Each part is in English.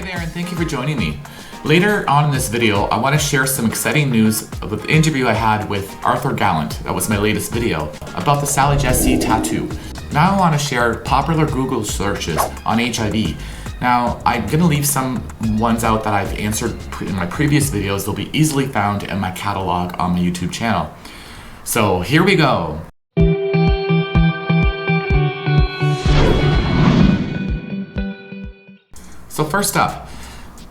there, and thank you for joining me. Later on in this video, I want to share some exciting news of the interview I had with Arthur Gallant. That was my latest video about the Sally Jesse tattoo. Now I want to share popular Google searches on HIV. Now, I'm going to leave some ones out that I've answered in my previous videos. They'll be easily found in my catalog on my YouTube channel. So here we go. So first up,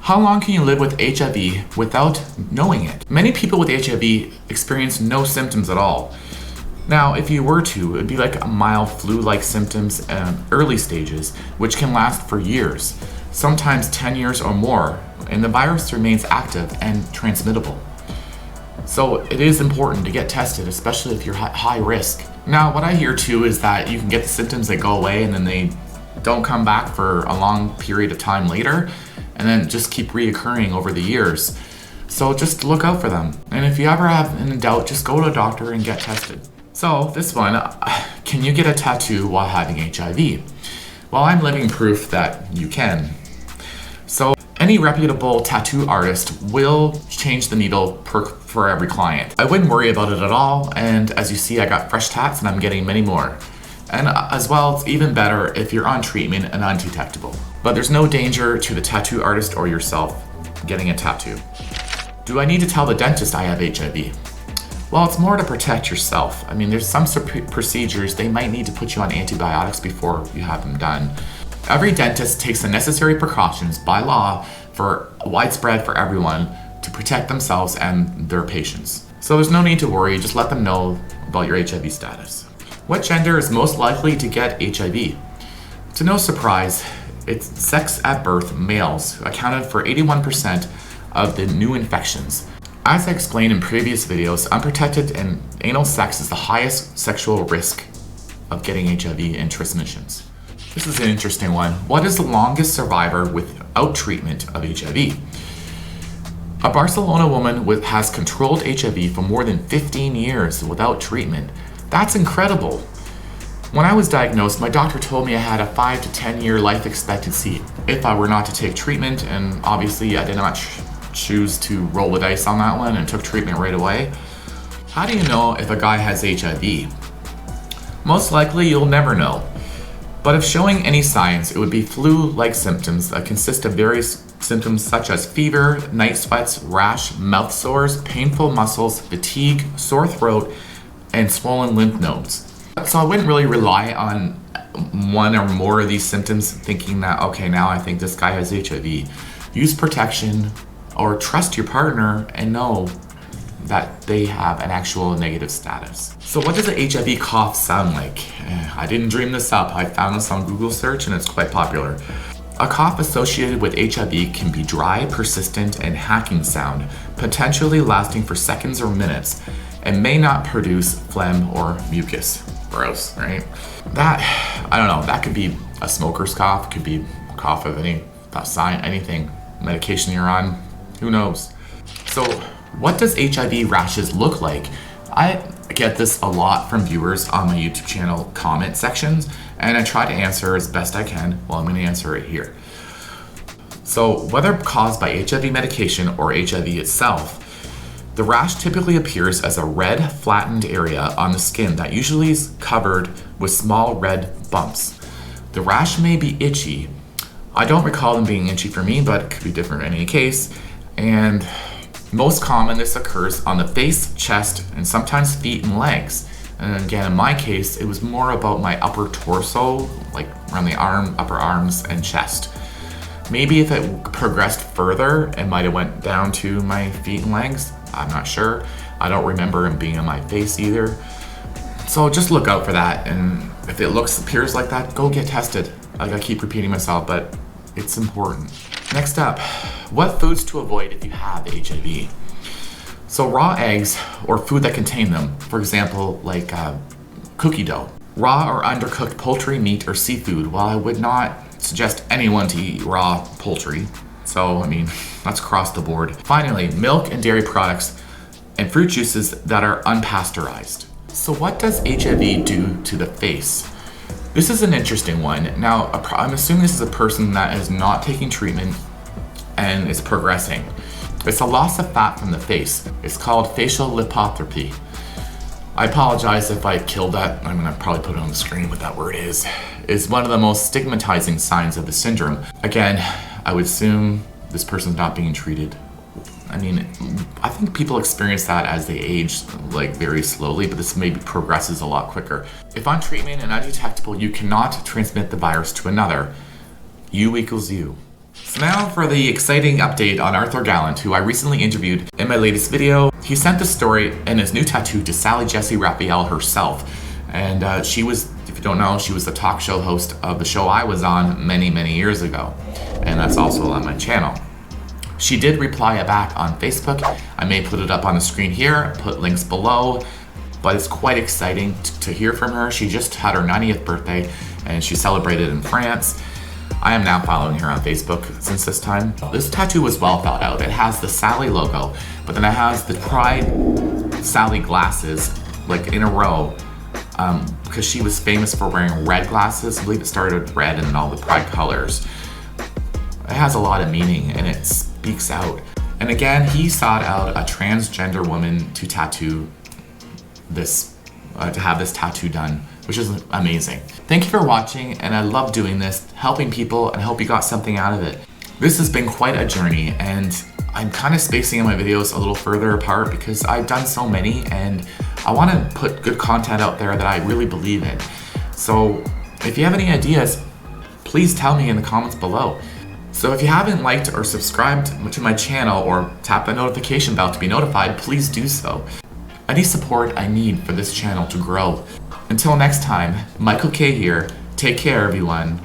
how long can you live with HIV without knowing it? Many people with HIV experience no symptoms at all. Now, if you were to, it'd be like a mild flu-like symptoms in early stages, which can last for years, sometimes 10 years or more, and the virus remains active and transmittable. So it is important to get tested, especially if you're high risk. Now, what I hear too is that you can get the symptoms that go away and then they don't come back for a long period of time later, and then just keep reoccurring over the years. So just look out for them. And if you ever have any doubt, just go to a doctor and get tested. So this one, can you get a tattoo while having HIV? Well, I'm living proof that you can. So any reputable tattoo artist will change the needle for every client. I wouldn't worry about it at all, and as you see, I got fresh tats and I'm getting many more. And as well, it's even better if you're on treatment and undetectable. But there's no danger to the tattoo artist or yourself getting a tattoo. Do I need to tell the dentist I have HIV? Well, it's more to protect yourself. I mean, there's some procedures they might need to put you on antibiotics before you have them done. Every dentist takes the necessary precautions by law for widespread for everyone to protect themselves and their patients. So there's no need to worry, just let them know about your HIV status. What gender is most likely to get HIV? To no surprise, it's sex at birth males who accounted for 81% of the new infections. As I explained in previous videos, unprotected and anal sex is the highest sexual risk of getting HIV and transmissions. This is an interesting one. What is the longest survivor without treatment of HIV? A Barcelona woman has controlled HIV for more than 15 years without treatment. That's incredible. When I was diagnosed, my doctor told me I had a 5 to 10 year life expectancy if I were not to take treatment, and obviously I did not choose to roll the dice on that one and took treatment right away. How do you know if a guy has HIV? Most likely you'll never know. But if showing any signs, it would be flu-like symptoms that consist of various symptoms such as fever, night sweats, rash, mouth sores, painful muscles, fatigue, sore throat, and swollen lymph nodes. So I wouldn't really rely on one or more of these symptoms thinking that, okay, now I think this guy has HIV. Use protection or trust your partner and know that they have an actual negative status. So what does an HIV cough sound like? I didn't dream this up. I found this on Google search and it's quite popular. A cough associated with HIV can be dry, persistent, and hacking sound, potentially lasting for seconds or minutes, and may not produce phlegm or mucus. Gross, right? That, I don't know, that could be a smoker's cough, could be a cough of any sign, anything, medication you're on, who knows? So what does HIV rashes look like? I get this a lot from viewers on my YouTube channel comment sections, and I try to answer as best I can. Well, I'm going to answer it here. So whether caused by HIV medication or HIV itself, the rash typically appears as a red, flattened area on the skin that usually is covered with small red bumps. The rash may be itchy. I don't recall them being itchy for me, but it could be different in any case. And most common, this occurs on the face, chest, and sometimes feet and legs. And again, in my case, it was more about my upper torso, like around the arm, upper arms, and chest. Maybe if it progressed further, it might have went down to my feet and legs. I'm not sure. I don't remember it being on my face either. So just look out for that, and if it appears like that, go get tested. Like I keep repeating myself, but it's important. Next up, what foods to avoid if you have HIV? So raw eggs or food that contain them, for example, like cookie dough. Raw or undercooked poultry, meat, or seafood. Well, I would not suggest anyone to eat raw poultry. So, I mean, that's across the board. Finally, milk and dairy products and fruit juices that are unpasteurized. So what does HIV do to the face? This is an interesting one. Now, I'm assuming this is a person that is not taking treatment and it's progressing. It's a loss of fat from the face. It's called facial lipotrophy. I apologize if I killed that. I'm gonna probably put it on the screen what that word is. It's one of the most stigmatizing signs of the syndrome. Again, I would assume this person's not being treated. I mean, I think people experience that as they age, like very slowly, but this maybe progresses a lot quicker. If on treatment and undetectable, you cannot transmit the virus to another. U equals U. So now for the exciting update on Arthur Gallant, who I recently interviewed in my latest video. He sent the story and his new tattoo to Sally Jesse Raphael herself. And she was, if you don't know, she was the talk show host of the show I was on many, many years ago. And that's also on my channel. She did reply back on Facebook. I may put it up on the screen here, put links below, but it's quite exciting to hear from her. She just had her 90th birthday and she celebrated in France. I am now following her on Facebook since this time. This tattoo was well thought out. It has the Sally logo, but then it has the Pride Sally glasses like in a row because she was famous for wearing red glasses. I believe it started with red and all the Pride colors. It has a lot of meaning and it speaks out. And again, he sought out a transgender woman to tattoo this, to have this tattoo done, which is amazing. Thank you for watching, and I love doing this, helping people, and I hope you got something out of it. This has been quite a journey, and I'm kind of spacing my videos a little further apart because I've done so many, and I want to put good content out there that I really believe in. So if you have any ideas, please tell me in the comments below. So if you haven't liked or subscribed to my channel or tap the notification bell to be notified, please do so. Any support I need for this channel to grow. Until next time, Michael K here. Take care, everyone.